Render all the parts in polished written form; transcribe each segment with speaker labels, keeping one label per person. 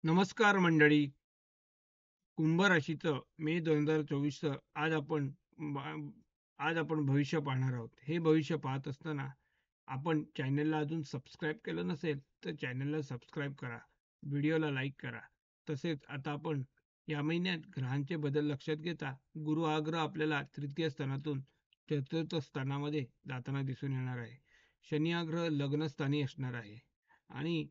Speaker 1: नमस्कार मंडळी. कुंभ राशीचं मे 2024चं आज आपण भविष्य पाहणार आहोत. हे भविष्य पाहत असताना आपण चॅनलला अजून सबस्क्राईब केलं नसेल तर चॅनलला सबस्क्राईब करा, व्हिडिओला लाईक करा. तसेच आता आपण या महिन्यात ग्रहांचे बदल लक्षात घेता गुरु हा ग्रह आपल्याला तृतीय स्थानातून चतुर्थ स्थानामध्ये जाताना दिसून येणार आहे. शनी हा ग्रह लग्नस्थानी असणार आहे आणि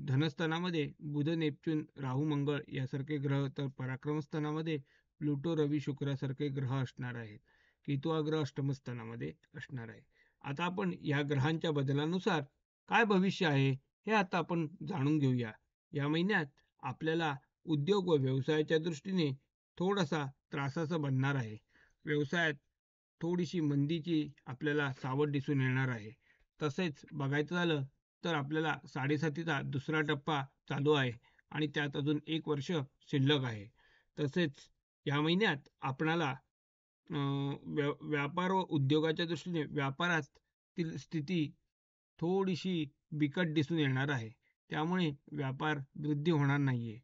Speaker 1: धनस्थानामध्ये बुध, नेपच्यून, राहू, मंगळ यासारखे ग्रह, तर पराक्रमस्थानामध्ये प्लुटो, रवी, शुक्रासारखे ग्रह असणार आहेत. केतू हा ग्रह अष्टमस्थानामध्ये असणार आहे. आता आपण या ग्रहांच्या बदलानुसार काय भविष्य आहे हे आता आपण जाणून घेऊया. या महिन्यात आपल्याला उद्योग व व्यवसायाच्या दृष्टीने थोडासा त्रासाचा बनणार आहे. व्यवसायात थोडीशी मंदीची आपल्याला सावट दिसून येणार आहे. तसेच बघायचं झालं तर आपल्याला साडेसातीचा दुसरा टप्पा चालू आहे आणि त्यात अजून 1 वर्ष शिल्लक आहे. तसेच या महिन्यात आपणाला व्यापार व उद्योगाच्या दृष्टीने व्यापारातील स्थिती थोडीशी बिकट दिसून येणार आहे. त्यामुळे व्यापार वृद्धी होणार नाहीये.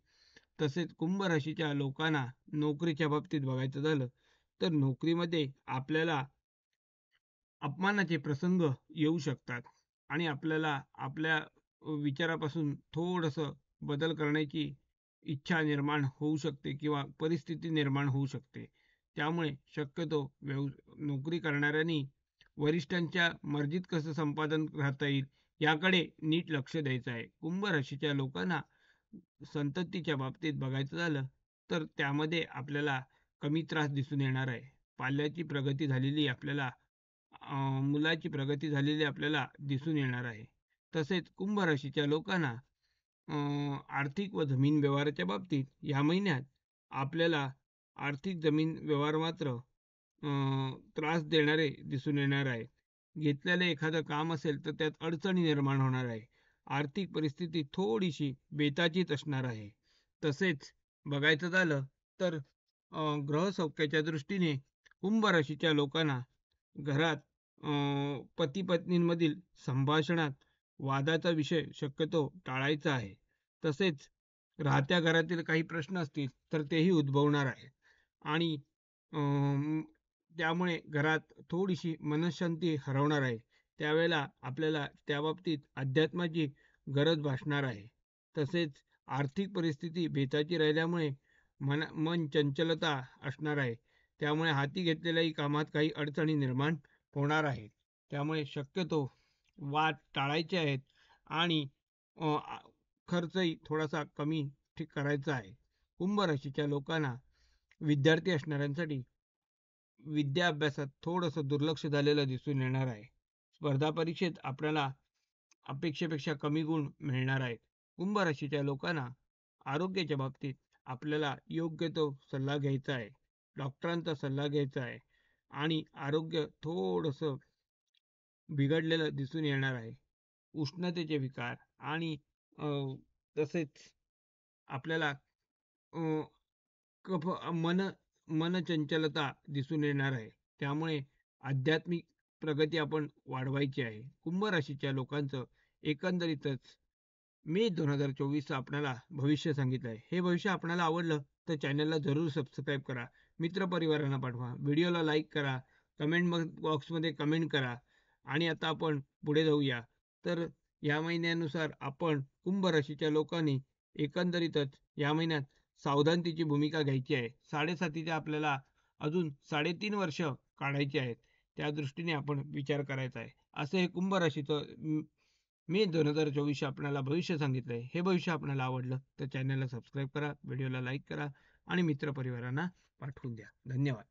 Speaker 1: तसेच कुंभ राशीच्या लोकांना नोकरीच्या बाबतीत बघायचं झालं तर नोकरीमध्ये आपल्याला अपमानाचे प्रसंग येऊ शकतात आणि आपल्याला आपल्या विचारापासून थोडंसं बदल करण्याची इच्छा निर्माण होऊ शकते किंवा परिस्थिती निर्माण होऊ शकते. त्यामुळे शक्यतो नोकरी करणाऱ्यांनी वरिष्ठांच्या मर्जीत कसं संपादन राहता येईल याकडे नीट लक्ष द्यायचं आहे. कुंभ राशीच्या लोकांना संततीच्या बाबतीत बघायचं झालं तर त्यामध्ये आपल्याला कमी त्रास दिसून येणार आहे. पाल्याची प्रगती झालेली आपल्याला मुलाची प्रगती झालेली आपल्याला दिसून येणार आहे. तसेच कुंभ राशीच्या लोकांना आर्थिक व जमीन व्यवहाराच्या बाबतीत या महिन्यात आपल्याला आर्थिक जमीन व्यवहार मात्र त्रास देणारे दिसून येणार आहे. घेतलेलं एखादं काम असेल तर त्यात अडचणी निर्माण होणार आहे. आर्थिक परिस्थिती थोडीशी बेताचीच असणार आहे. तसेच बघायचं झालं तर ग्रहसौख्याच्या दृष्टीने कुंभ राशीच्या लोकांना घरात पती पत्नींमधील संभाषणात वादाचा विषय शक्यतो टाळायचा आहे. तसेच राहत्या घरातील काही प्रश्न असतील तर तेही उद्भवणार आहेत आणि त्यामुळे घरात थोडीशी मनःशांती हरवणार आहे. त्यावेळेला आपल्याला त्या बाबतीत अध्यात्माची गरज भासणार आहे. तसेच आर्थिक परिस्थिती बेताची राहिल्यामुळे मन चंचलता असणार आहे. त्यामुळे हाती घेतलेल्याही कामात काही अडचणी निर्माण होणार आहेत. त्यामुळे शक्यतो वाद टाळायचे आहेत आणि खर्चही थोडासा कमी ठीक करायचा आहे. कुंभ राशीच्या लोकांना विद्यार्थी असणाऱ्यांसाठी विद्या अभ्यासात थोडंसं दुर्लक्ष झालेलं दिसून येणार आहे. स्पर्धा परीक्षेत आपल्याला अपेक्षेपेक्षा कमी गुण मिळणार आहेत. कुंभ राशीच्या लोकांना आरोग्याच्या बाबतीत आपल्याला योग्य तो सल्ला घ्यायचा आहे. डॉक्टरांचा सल्ला घ्यायचा आहे आणि आरोग्य थोडंसं बिघडलेलं दिसून येणार आहे. उष्णतेचे विकार आणि तसेच आपल्याला अ, कफ मन मनचंचलता दिसून येणार आहे. त्यामुळे आध्यात्मिक प्रगती आपण वाढवायची आहे. कुंभ राशीच्या लोकांचं एकंदरीतच मे 2024चं आपल्याला भविष्य सांगितलं आहे. हे भविष्य आपल्याला आवडलं तर चॅनलला जरूर सबस्क्राईब करा, मित्रपरिवारांना पाठवा, व्हिडिओला लाईक करा, कमेंट बॉक्समध्ये कमेंट करा. आणि आता आपण पुढे जाऊया. तर या महिन्यानुसार आपण कुंभ राशीच्या लोकांनी एकंदरीतच या महिन्यात सावधानतेची भूमिका घ्यायची आहे. साडेसातीचे आपल्याला अजून 3.5 वर्ष काढायचे आहेत. त्या दृष्टीने आपण विचार करायचा आहे. असं हे कुंभ राशीचं मे 2024 आपल्याला भविष्य सांगितलंय. हे भविष्य आपल्याला आवडलं तर चॅनलला सबस्क्राईब करा, व्हिडिओला लाईक करा आणि मित्रपरिवारांना पाठवून द्या. धन्यवाद.